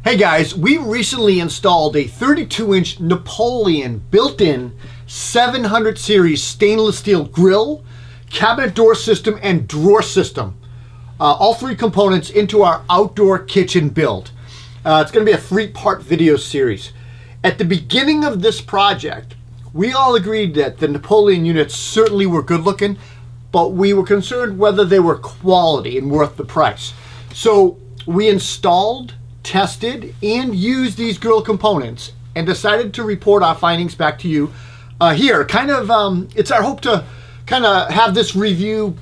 Hey guys, we recently installed a 32-inch Napoleon built-in 700 series stainless steel grill, cabinet door system, and drawer system. All three components into our outdoor kitchen build. It's going to be a 3-part video series. At the beginning of this project, we all agreed that the Napoleon units certainly were good looking, but we were concerned whether they were quality and worth the price. So we installed, tested, and used these grill components and decided to report our findings back to you here. It's our hope to kind of have this review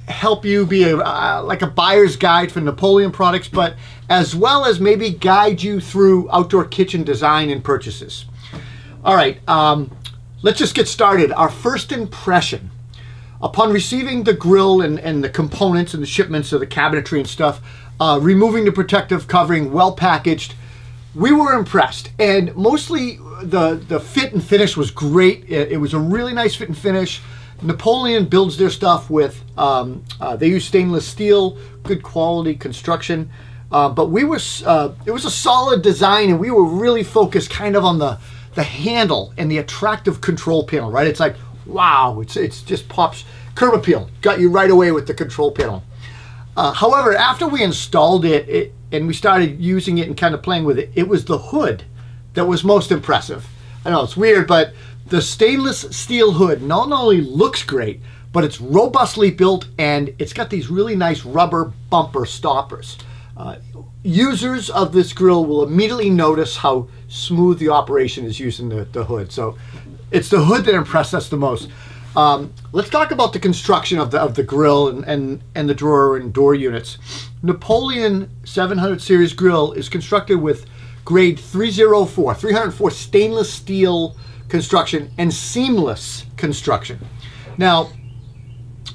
help you be like a buyer's guide for Napoleon products, but as well as maybe guide you through outdoor kitchen design and purchases. All right, let's just get started. Our first impression upon receiving the grill and the components and the shipments of the cabinetry and stuff, removing the protective covering, well packaged, we were impressed. And mostly the fit and finish was great. It was a really nice fit and finish. Napoleon builds their stuff with, they use stainless steel, good quality construction. But it was a solid design, and we were really focused kind of on the handle and the attractive control panel, right? It's like, wow, it's just pops, curb appeal, got you right away with the control panel. However, after we installed it and we started using it and kind of playing with it, it was the hood that was most impressive. I know it's weird, but the stainless steel hood not only looks great, but it's robustly built and it's got these really nice rubber bumper stoppers. Users of this grill will immediately notice how smooth the operation is using the hood. So it's the hood that impressed us the most. Let's talk about the construction of the grill and the drawer and door units. Napoleon 700 series grill is constructed with grade 304 stainless steel construction and seamless construction. Now,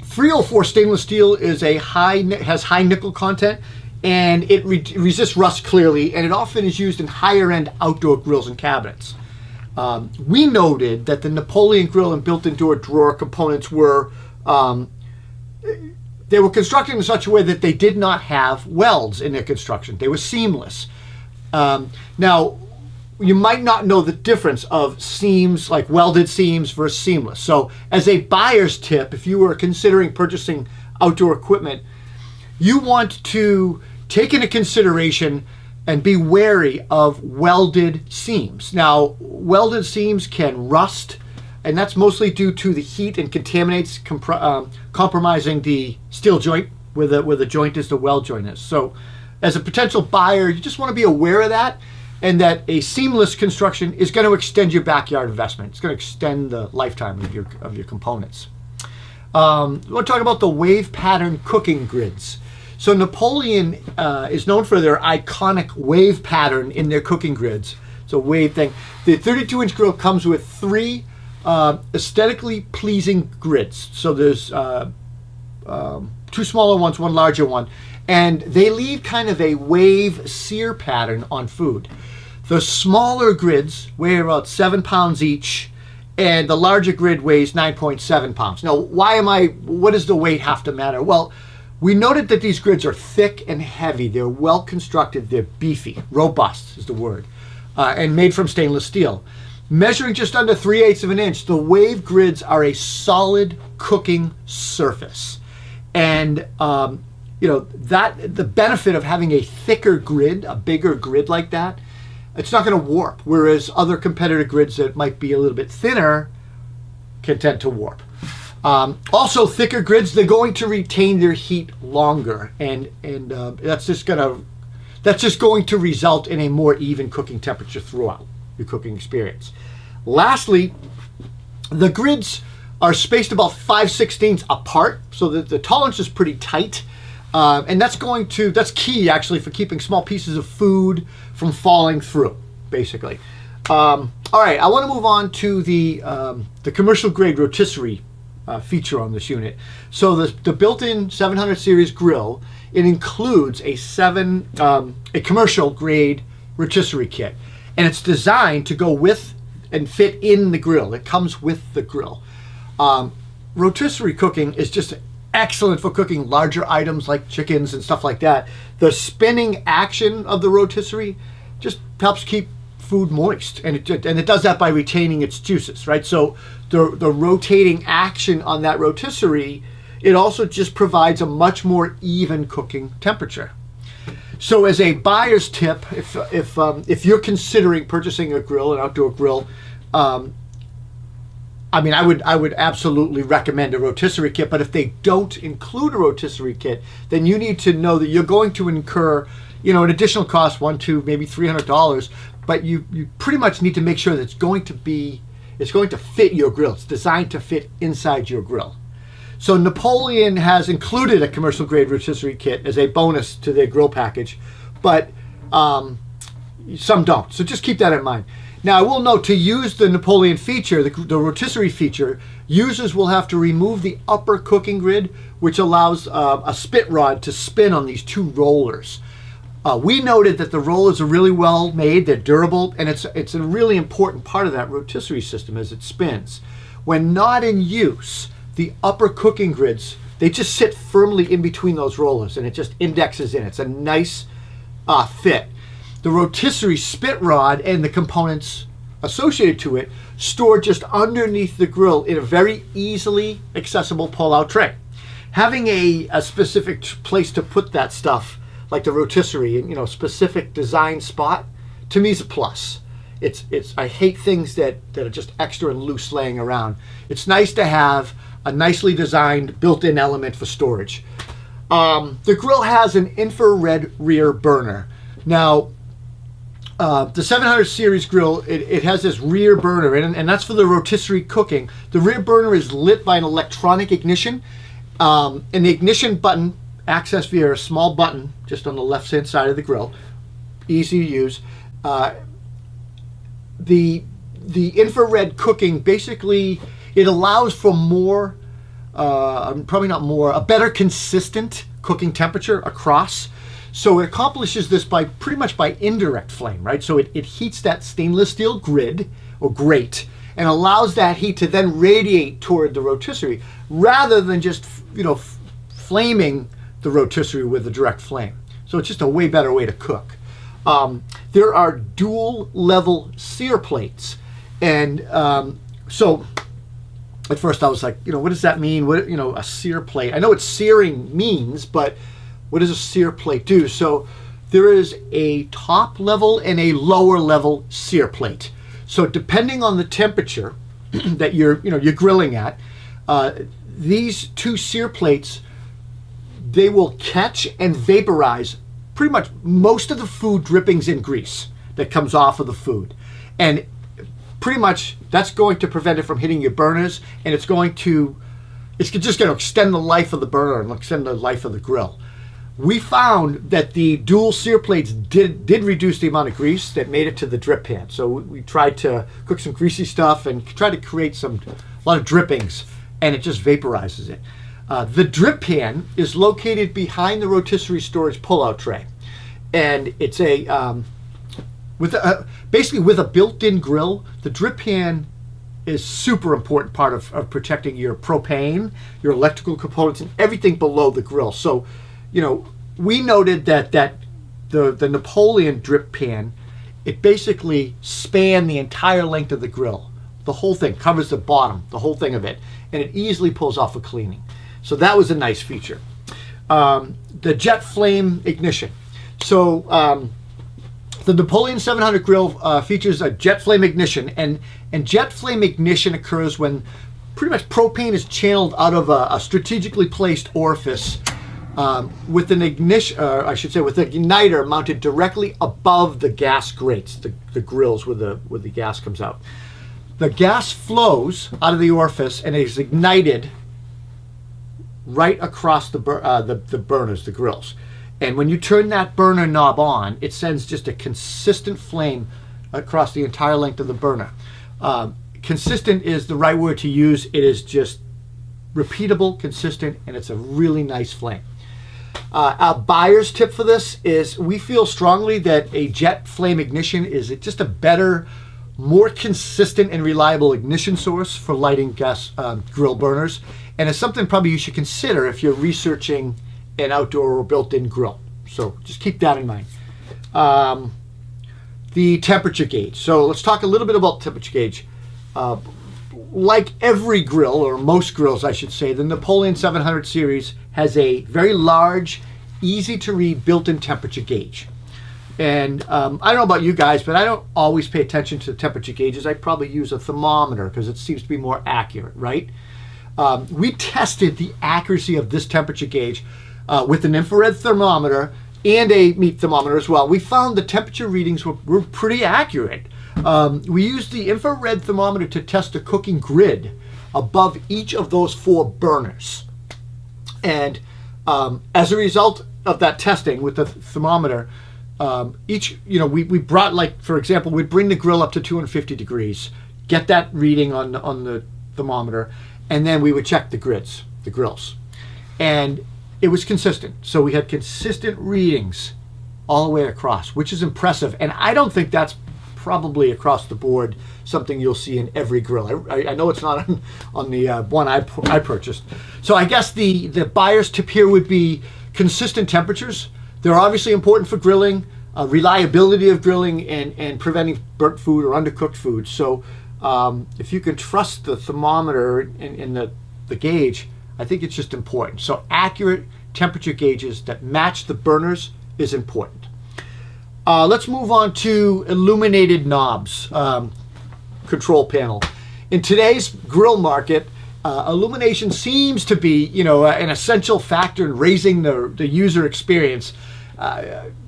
304 stainless steel is has high nickel content, and it resists rust clearly, and it often is used in higher end outdoor grills and cabinets. We noted that the Napoleon grill and built-in door drawer components were constructed in such a way that they did not have welds in their construction. They were seamless. Now, you might not know the difference of seams, like welded seams versus seamless. So as a buyer's tip, if you were considering purchasing outdoor equipment, you want to take into consideration and be wary of welded seams. Now, welded seams can rust, and that's mostly due to the heat and contaminates, compromising the steel joint where the joint is, the weld joint is. So as a potential buyer, you just want to be aware of that, and that a seamless construction is going to extend your backyard investment. It's going to extend the lifetime of your components. We want to talk about the wave pattern cooking grids. So Napoleon is known for their iconic wave pattern in their cooking grids. It's a wave thing. The 32-inch grill comes with 3 aesthetically pleasing grids. So there's 2 smaller ones, 1 larger one, and they leave kind of a wave sear pattern on food. The smaller grids weigh about 7 pounds each, and the larger grid weighs 9.7 pounds. Now, what does the weight have to matter? Well, we noted that these grids are thick and heavy. They're well constructed. They're beefy. Robust is the word. And made from stainless steel. Measuring just under 3/8 of an inch, the wave grids are a solid cooking surface. And the benefit of having a thicker grid, a bigger grid like that, it's not going to warp. Whereas other competitor grids that might be a little bit thinner can tend to warp. Also, thicker grids, they're going to retain their heat longer, and that's just going to result in a more even cooking temperature throughout your cooking experience. Lastly, the grids are spaced about 5/16 apart, so that the tolerance is pretty tight, and that's key actually for keeping small pieces of food from falling through, basically. All right, I want to move on to the commercial grade rotisserie feature on this unit. So the built-in 700 series grill, it includes a commercial grade rotisserie kit, and it's designed to go with and fit in the grill. It comes with the grill. Rotisserie cooking is just excellent for cooking larger items like chickens and stuff like that. The spinning action of the rotisserie just helps keep food moist, and it does that by retaining its juices, right? So the rotating action on that rotisserie, it also just provides a much more even cooking temperature. So as a buyer's tip, if you're considering purchasing a grill, an outdoor grill, I mean, I would absolutely recommend a rotisserie kit. But if they don't include a rotisserie kit, then you need to know that you're going to incur, an additional cost, $100 to maybe $300. But you pretty much need to make sure that it's going to fit your grill. It's designed to fit inside your grill. So Napoleon has included a commercial grade rotisserie kit as a bonus to their grill package, but some don't. So just keep that in mind. Now I will note, to use the Napoleon feature, the rotisserie feature, users will have to remove the upper cooking grid, which allows a spit rod to spin on these two rollers. We noted that the rollers are really well made, they're durable, and it's a really important part of that rotisserie system as it spins. When not in use, the upper cooking grids, they just sit firmly in between those rollers, and it just indexes in. It's a nice fit. The rotisserie spit rod and the components associated to it store just underneath the grill in a very easily accessible pull-out tray. Having a specific place to put that stuff, like the rotisserie, and specific design spot, to me is a plus. I hate things that are just extra and loose laying around. It's nice to have a nicely designed built-in element for storage. The grill has an infrared rear burner. Now, the 700 series grill, it has this rear burner, and that's for the rotisserie cooking. The rear burner is lit by an electronic ignition, and the ignition button accessed via a small button just on the left-hand side of the grill. Easy to use. The infrared cooking, basically, it allows for more, probably not more, a better consistent cooking temperature across. So it accomplishes this pretty much by indirect flame, right? So it heats that stainless steel grid or grate and allows that heat to then radiate toward the rotisserie rather than just, flaming the rotisserie with a direct flame. So it's just a way better way to cook. There are dual level sear plates. And so at first I was like, what does that mean? What, a sear plate? I know what searing means, but what does a sear plate do? So there is a top level and a lower level sear plate. So depending on the temperature that you're grilling at, these two sear plates, they will catch and vaporize pretty much most of the food drippings in grease that comes off of the food. And pretty much that's going to prevent it from hitting your burners, and it's just going to extend the life of the burner and extend the life of the grill. We found that the dual sear plates did reduce the amount of grease that made it to the drip pan. So we tried to cook some greasy stuff and try to create a lot of drippings, and it just vaporizes it. The drip pan is located behind the rotisserie storage pull-out tray, and it's basically with a built-in grill. The drip pan is super important part of protecting your propane, your electrical components, and everything below the grill. So, we noted that the Napoleon drip pan, it basically spanned the entire length of the grill. The whole thing covers the bottom, the whole thing of it, and it easily pulls off a cleaning. So that was a nice feature. The jet flame ignition. So the Napoleon 700 grill features a jet flame ignition, and jet flame ignition occurs when pretty much propane is channeled out of a strategically placed orifice with an ignition, with an igniter mounted directly above the gas grates, the grills where the gas comes out. The gas flows out of the orifice and is ignited right across the burners, the grills. And when you turn that burner knob on, it sends just a consistent flame across the entire length of the burner. Consistent is the right word to use. It is just repeatable, consistent, and it's a really nice flame. Our buyer's tip for this is we feel strongly that a jet flame ignition is just a better, more consistent and reliable ignition source for lighting gas grill burners, and it's something probably you should consider if you're researching an outdoor or built-in grill. So just keep that in mind. the temperature gauge. So let's talk a little bit about temperature gauge. Like every grill, or most grills I should say, the Napoleon 700 series has a very large, easy to read built-in temperature gauge. And I don't know about you guys, but I don't always pay attention to temperature gauges. I probably use a thermometer because it seems to be more accurate, right? We tested the accuracy of this temperature gauge with an infrared thermometer and a meat thermometer as well. We found the temperature readings were pretty accurate. We used the infrared thermometer to test a cooking grid above each of those 4 burners. And as a result of that testing with the thermometer, we brought, like, for example, we'd bring the grill up to 250 degrees, get that reading on the thermometer, and then we would check the grills. And it was consistent. So we had consistent readings all the way across, which is impressive. And I don't think that's probably across the board something you'll see in every grill. I know it's not on the one I purchased. So I guess the buyer's tip here would be consistent temperatures. They're obviously important for grilling, reliability of grilling, and preventing burnt food or undercooked food. So if you can trust the thermometer and the gauge, I think it's just important. So accurate temperature gauges that match the burners is important. Let's move on to illuminated knobs control panel. In today's grill market, illumination seems to be, an essential factor in raising the user experience.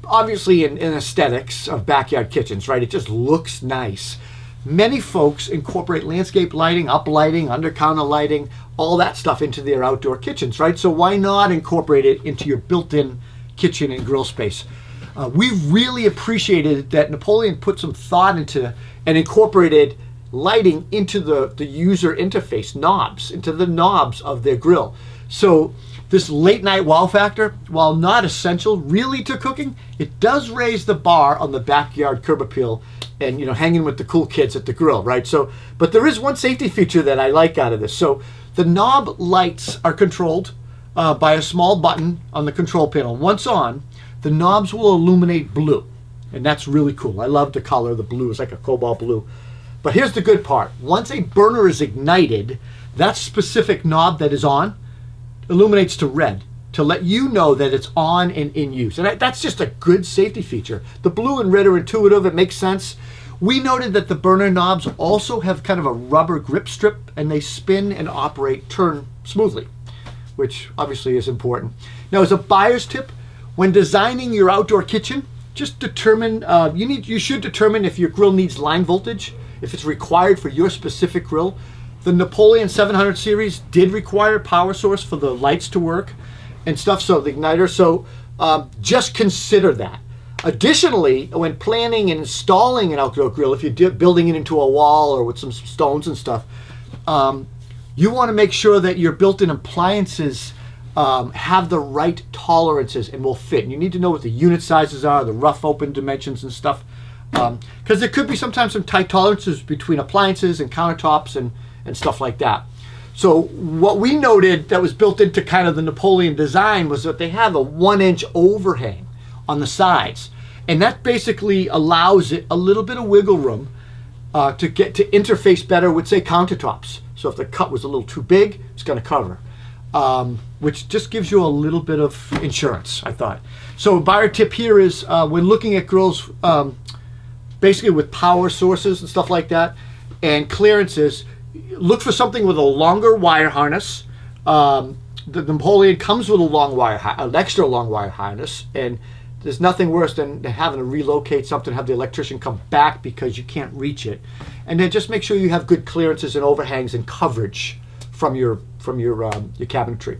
Obviously in aesthetics of backyard kitchens, right? It just looks nice. Many folks incorporate landscape lighting, uplighting, under-counter lighting, all that stuff into their outdoor kitchens, right? So why not incorporate it into your built-in kitchen and grill space? We've really appreciated that Napoleon put some thought into and incorporated lighting into the user interface knobs, into the knobs of their grill. So this late night wow factor, while not essential really to cooking, it does raise the bar on the backyard curb appeal and hanging with the cool kids at the grill, right? So, but there is one safety feature that I like out of this. So the knob lights are controlled by a small button on the control panel. Once on, the knobs will illuminate blue, and that's really cool. I love the color. The blue is like a cobalt blue. But here's the good part. Once a burner is ignited, that specific knob that is on illuminates to red to let you know that it's on and in use. And that's just a good safety feature. The blue and red are intuitive. It makes sense. We noted that the burner knobs also have kind of a rubber grip strip, and they spin and turn smoothly, which obviously is important. Now, as a buyer's tip, when designing your outdoor kitchen, just determine, you should determine if your grill needs line voltage, if it's required for your specific grill. The Napoleon 700 series did require power source for the lights to work and stuff, so the igniter. So just consider that. Additionally, when planning and installing an outdoor grill, if you're building it into a wall or with some stones and stuff, you want to make sure that your built-in appliances have the right tolerances and will fit. And you need to know what the unit sizes are, the rough open dimensions and stuff, because there could be sometimes some tight tolerances between appliances and countertops and stuff like that. So what we noted that was built into kind of the Napoleon design was that they have a 1-inch overhang on the sides, and that basically allows it a little bit of wiggle room to get to interface better with, say, countertops. So if the cut was a little too big, it's going to cover, which just gives you a little bit of insurance, I thought. So a buyer tip here is when looking at grills, basically with power sources and stuff like that, and clearances, look for something with a longer wire harness. The Napoleon comes with an extra long wire harness, and there's nothing worse than having to relocate something, have the electrician come back because you can't reach it. And then just make sure you have good clearances and overhangs and coverage from your cabinetry.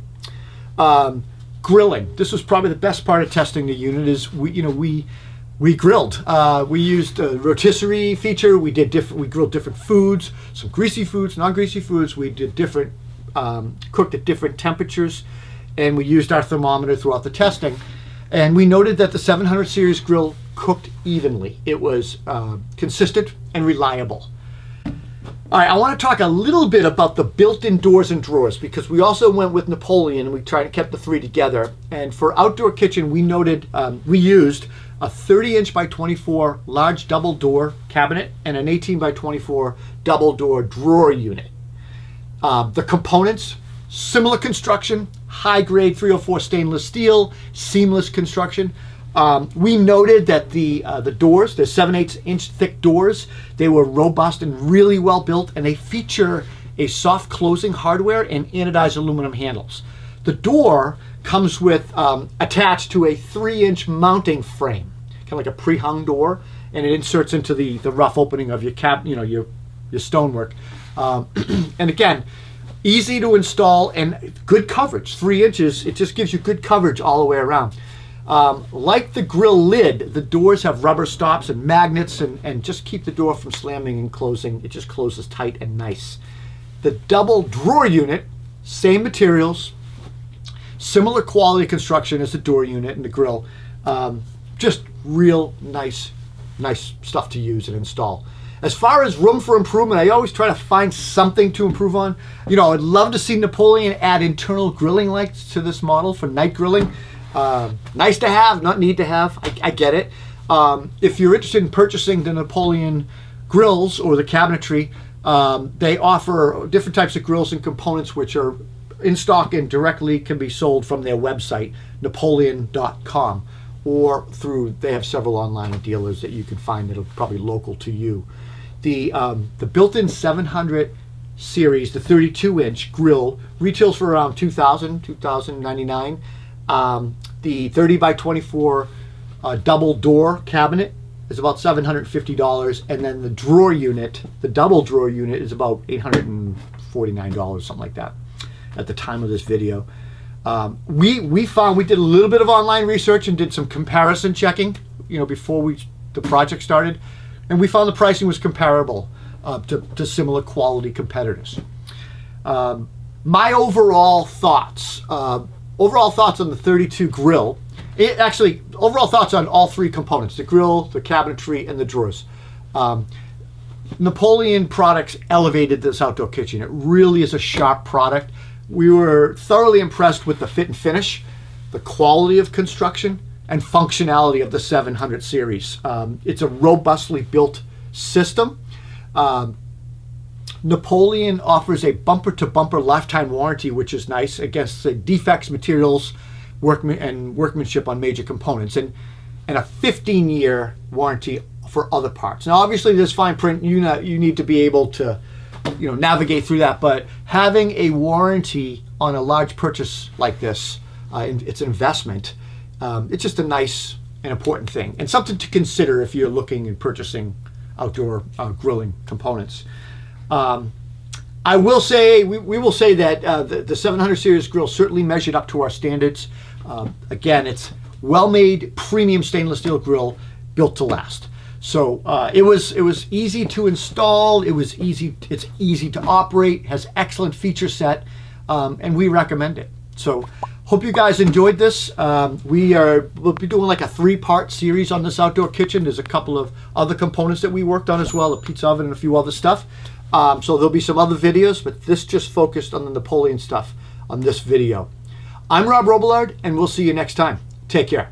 Grilling. This was probably the best part of testing the unit. Is we grilled. We used a rotisserie feature. We grilled different foods, some greasy foods, non-greasy foods. We did different, cooked at different temperatures, and we used our thermometer throughout the testing. And we noted that the 700 series grill cooked evenly. It was consistent and reliable. All right, I want to talk a little bit about the built-in doors and drawers, because we also went with Napoleon and we kept the three together. And for outdoor kitchen, we noted we used a 30-inch by 24 large double door cabinet, and an 18 by 24 double door drawer unit. The components, similar construction, high grade 304 stainless steel, seamless construction. We noted that the doors, they're 7/8 inch thick doors. They were robust and really well built, and they feature a soft closing hardware and anodized aluminum handles. The door comes with attached to a 3-inch mounting frame, kind of like a pre-hung door, and it inserts into the rough opening of your your stonework. And again, easy to install and good coverage. 3 inches, it just gives you good coverage all the way around. Like the grill lid, the doors have rubber stops and magnets and just keep the door from slamming and closing. It just closes tight and nice. The double drawer unit, same materials, similar quality construction as the door unit and the grill. Just real nice stuff to use and install. As far as room for improvement, I always try to find something to improve on. I'd love to see Napoleon add internal grilling lights to this model for night grilling. Nice to have, not need to have. I get it. If you're interested in purchasing the Napoleon grills or the cabinetry, they offer different types of grills and components which are in stock and directly can be sold from their website, napoleon.com, or they have several online dealers that you can find that are probably local to you. The built-in 700 series, the 32-inch grill, retails for around $2,099. The 30 by 24 double door cabinet is about $750, and then the drawer unit, the double drawer unit, is about $849, something like that, at the time of this video. We found, we did a little bit of online research and did some comparison checking, before the project started, and we found the pricing was comparable to similar quality competitors. My overall thoughts on the 32 grill, overall thoughts on all three components, the grill, the cabinetry, and the drawers. Napoleon products elevated this outdoor kitchen. It really is a sharp product. We were thoroughly impressed with the fit and finish, the quality of construction, and functionality of the 700 series. It's a robustly built system. Napoleon offers a bumper-to-bumper lifetime warranty, which is nice, against the defects, materials, workmanship on major components, and a 15-year warranty for other parts. Now, obviously, there's fine print. You need to be able to navigate through that, but having a warranty on a large purchase like this, it's an investment. It's just a nice and important thing, and something to consider if you're looking and purchasing outdoor grilling components. I will say, we will say that the 700 series grill certainly measured up to our standards. Again, it's well-made, premium stainless steel grill built to last. So it was easy to install. It's easy to operate. Has excellent feature set, and we recommend it. So hope you guys enjoyed this. We'll be doing like a 3-part series on this outdoor kitchen. There's a couple of other components that we worked on as well, a pizza oven and a few other stuff. So there'll be some other videos, but this just focused on the Napoleon stuff on this video. I'm Rob Robillard, and we'll see you next time. Take care.